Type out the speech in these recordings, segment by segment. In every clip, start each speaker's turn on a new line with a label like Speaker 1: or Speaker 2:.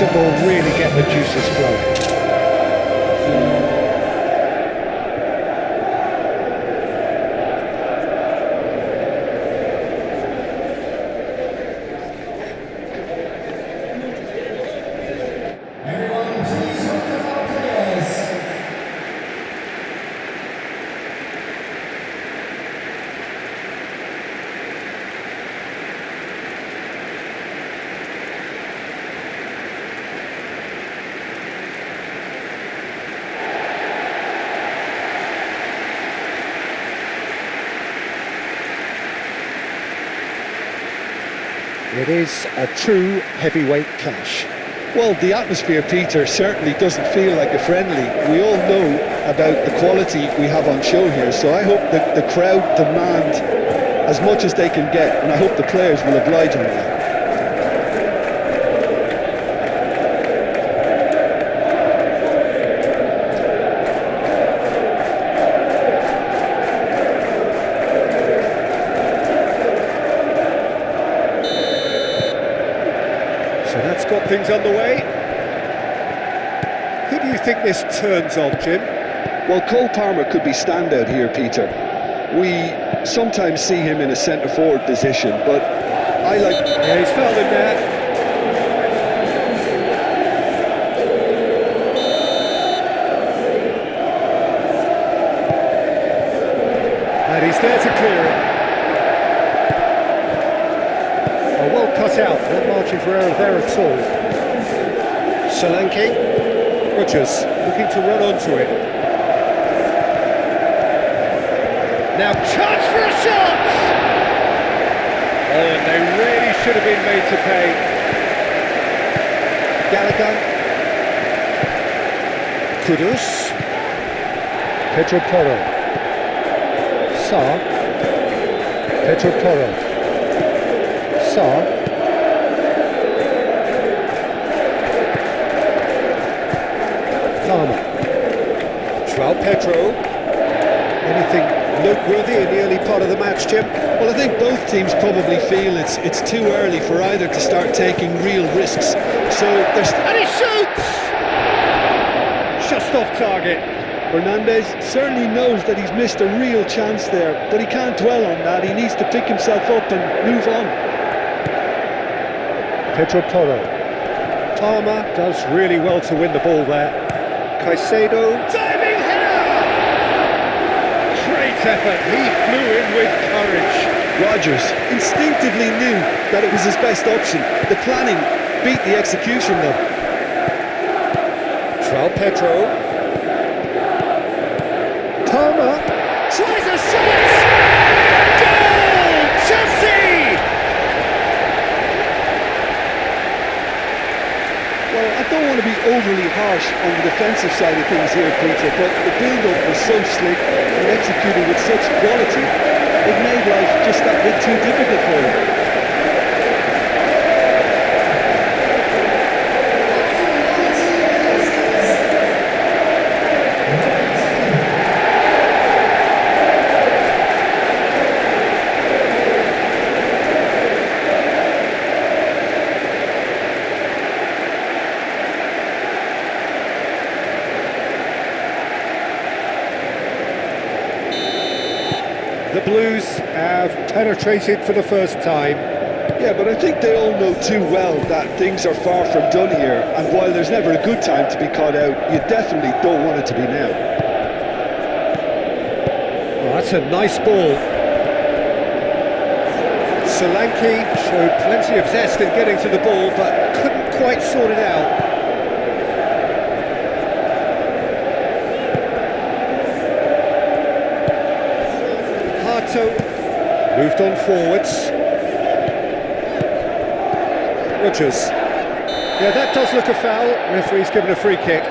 Speaker 1: that will really get the juices flowing. It is a true heavyweight clash.
Speaker 2: Well, the atmosphere, Peter, certainly doesn't feel like a friendly. We all know about the quality we have on show here, so I hope that the crowd demand as much as they can get, and I hope the players will oblige on that.
Speaker 1: So that's got things underway. Who do you think this turns on, Jim?
Speaker 2: Well, Cole Palmer could be standout here, Peter. We sometimes see him in a centre-forward position, but I like...
Speaker 1: Yeah, he's fouled in there. And he's there to clear it. Well cut out, not margin for error there at all. Solanke, Rodgers looking to run onto it. Now chance for a shot! Oh, and they really should have been made to pay. Gallagher. Kudus. Pedro Porro. Sarr. Pedro Porro. Sarr. Palmer. João Pedro. Anything noteworthy in the early part of the match, Jim?
Speaker 2: Well, I think both teams probably feel it's too early for either to start taking real risks. So there's...
Speaker 1: And he shoots! Just off target.
Speaker 2: Hernandez certainly knows that he's missed a real chance there, but he can't dwell on that. He needs to pick himself up and move on.
Speaker 1: Pedro Porro. Palmer does really well to win the ball there. Caicedo. Diving header! Great effort. He flew in with courage.
Speaker 2: Rodgers instinctively knew that it was his best option. The planning beat the execution though.
Speaker 1: João Pedro. Palmer tries a shot! Goal! Chelsea!
Speaker 2: Well, I don't want to be overly harsh on the defensive side of things here, Peter, but the build-up was so slick and executed with such quality, it made life just that bit too difficult for him.
Speaker 1: The Blues have penetrated for the first time.
Speaker 2: Yeah, but I think they all know too well that things are far from done here, and while there's never a good time to be caught out, you definitely don't want it to be now.
Speaker 1: Oh, that's a nice ball. Solanke showed plenty of zest in getting to the ball, but couldn't quite sort it out. Moved on forwards. Rodgers. Yeah, that does look a foul. Referee's given a free kick.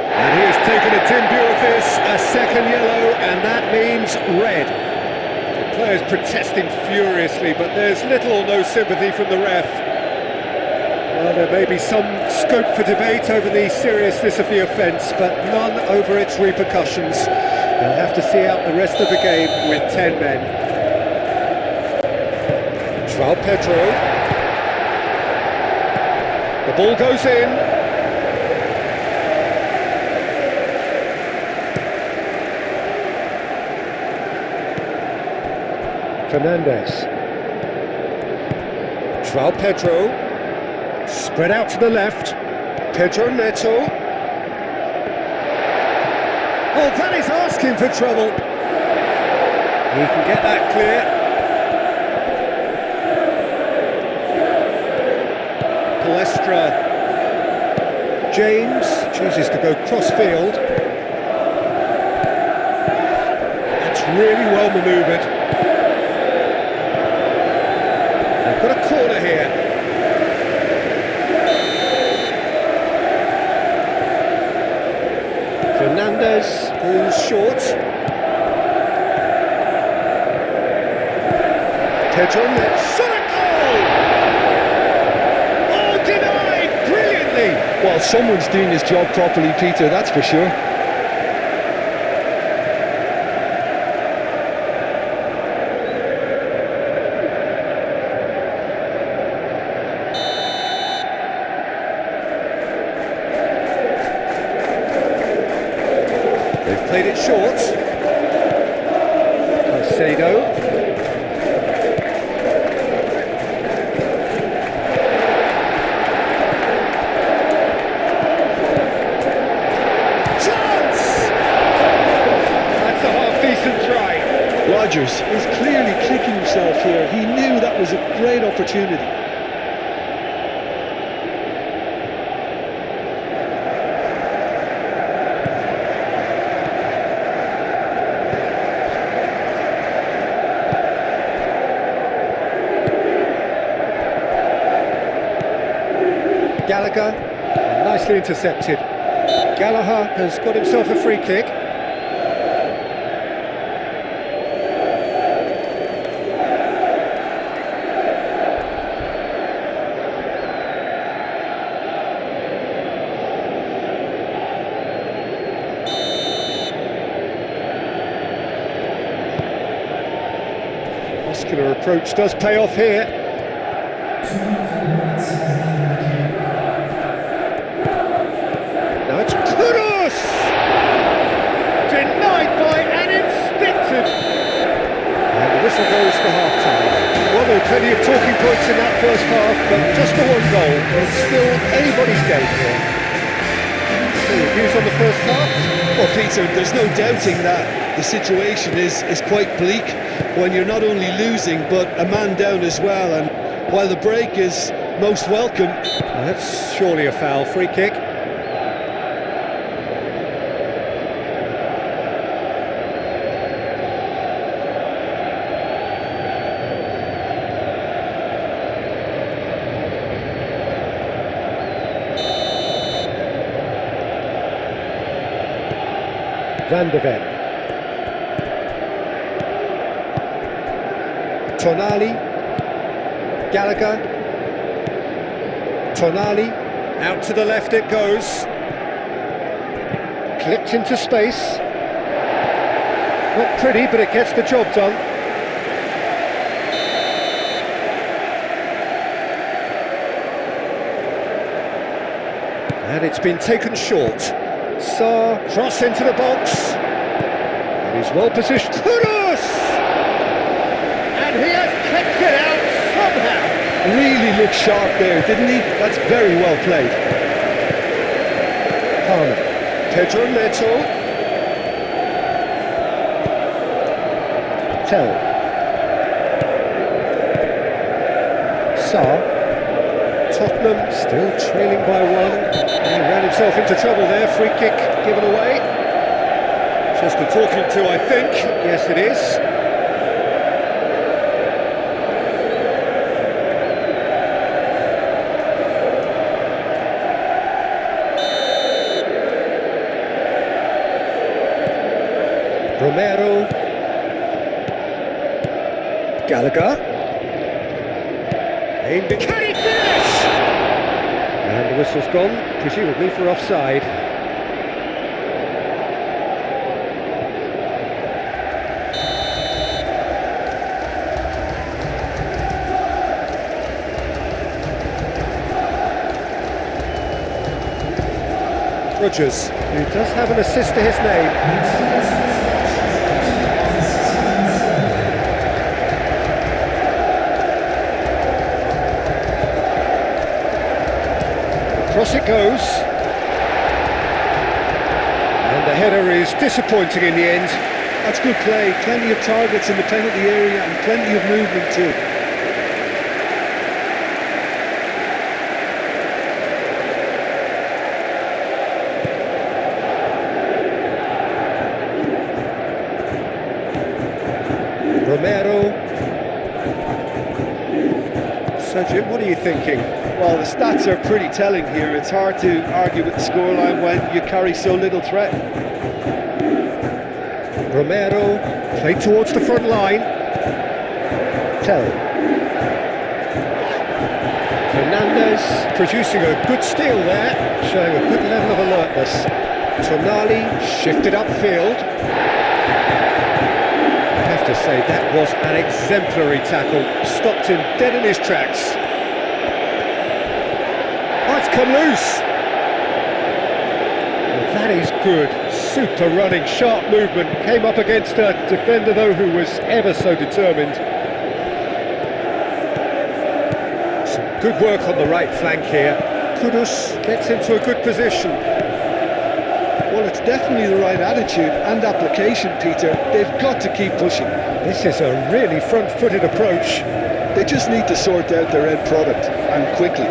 Speaker 1: And he has taken a dim view of this, a second yellow, and that means red. The players protesting furiously, but there's little or no sympathy from the ref. Well, there may be some scope for debate over the seriousness of the offence, but none over its repercussions. They'll have to see out the rest of the game with 10 men. João Pedro. Ball goes in. Fernandez. João Pedro. Spread out to the left. Pedro Neto. Oh, that is asking for trouble. He can get that clear. Palestra. James chooses to go cross-field. That's really well manoeuvred. They've got a corner here. Fernandez goes short. Pedro Neto. Shot a goal! Oh, denied brilliantly!
Speaker 2: Well, someone's doing his job properly, Peter, that's for sure.
Speaker 1: They've played it short. Caicedo.
Speaker 2: Rodgers is clearly kicking himself here. He knew that was a great opportunity.
Speaker 1: Gallagher, nicely intercepted. Gallagher has got himself a free kick. Muscular approach does pay off here. Now it's Kudus! Denied by an instinctive. And the whistle goes for half-time. Well, there were plenty of talking points in that first half, but just the one goal. It's still anybody's game here. So your views on the first half?
Speaker 2: Well, Peter, there's no doubting that the situation is quite bleak when you're not only losing but a man down as well, and while the break is most welcome.
Speaker 1: Well, that's surely a foul. Free kick. Van de Ven. Tonali. Gallagher. Tonali. Out to the left it goes. Clipped into space. Not pretty, but it gets the job done. And it's been taken short. Sarr, cross into the box. And he's well positioned. Kudus! And he has kept it out somehow.
Speaker 2: Really looked sharp there, didn't he? That's very well played.
Speaker 1: Palmer. Pedro Neto. Tell. Sarr. Tottenham still trailing by one. He ran himself into trouble there. Free kick given away. Just a talking to, I think. Yes, it is. Romero. Gallagher. Aimed it. Can he finish? And the whistle's gone, presumably for offside. Rodgers, who does have an assist to his name. Across it goes. And the header is disappointing in the end.
Speaker 2: That's good play, plenty of targets in the penalty area and plenty of movement too.
Speaker 1: Romero. So Jim, what are you thinking?
Speaker 2: Well, the stats are pretty telling here. It's hard to argue with the scoreline when you carry so little threat.
Speaker 1: Romero, played towards the front line. Tell. Fernandez producing a good steal there, showing a good level of alertness. Tonali shifted upfield. I have to say that was an exemplary tackle, stopped him dead in his tracks. Oh, it's come loose. Well, that is good, super running, sharp movement, came up against a defender though who was ever so determined. Some good work on the right flank here. Kudus gets into a good position.
Speaker 2: Well, it's definitely the right attitude and application, Peter. They've got to keep pushing.
Speaker 1: This is a really front-footed approach.
Speaker 2: They just need to sort out their end product, and quickly.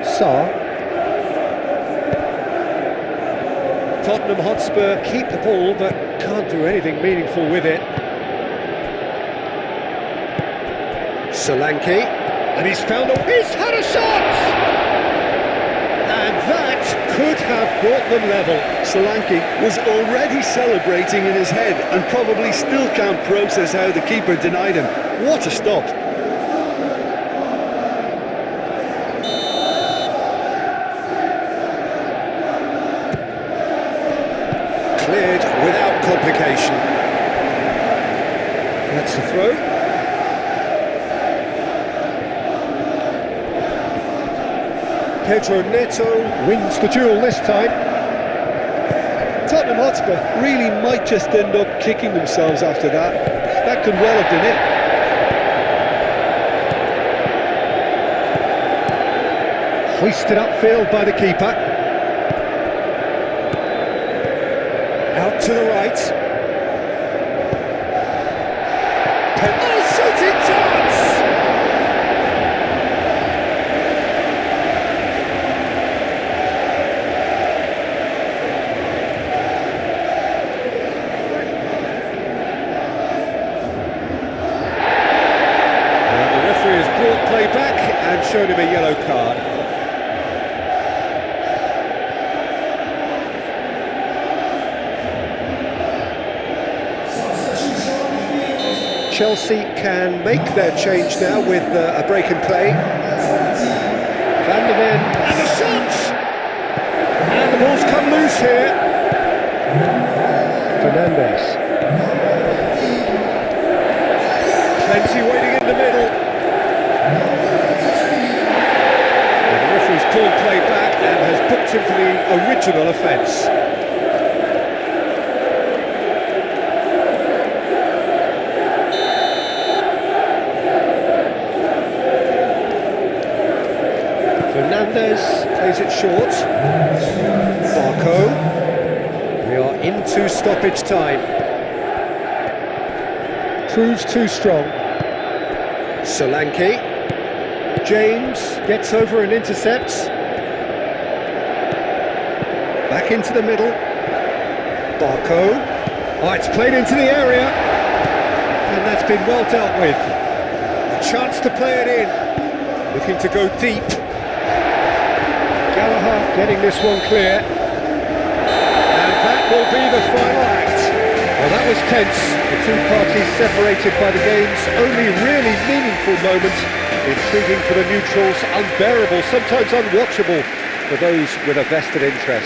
Speaker 1: Sarr. Tottenham Hotspur keep the ball but can't do anything meaningful with it. Solanke, and he's had a shot! And that could have brought them level.
Speaker 2: Solanke was already celebrating in his head and probably still can't process how the keeper denied him. What a stop!
Speaker 1: Cleared without complication. That's the throw. Pedro Neto wins the duel this time.
Speaker 2: Tottenham Hotspur really might just end up kicking themselves after that. That could well have been it.
Speaker 1: Hoisted upfield by the keeper. Out to the right. Oh, shooting chance! Brought play back and showed him a yellow card. Chelsea can make their change now with a break in play. Van der Ven, and a shot! And the ball's come loose here. Fernandez. Plenty waiting in the middle. Pulled play back and has booked him for the original offence. Fernandez plays it short. Barco. We are into stoppage time. Proves too strong. Solanke. James gets over and intercepts. Back into the middle. Barco. Oh, it's played into the area. And that's been well dealt with. A chance to play it in. Looking to go deep. Gallagher getting this one clear. And that will be the final act. Well, that was tense. The two parties separated by the game's only really meaningful moment. Intriguing for the neutrals, unbearable, sometimes unwatchable for those with a vested interest.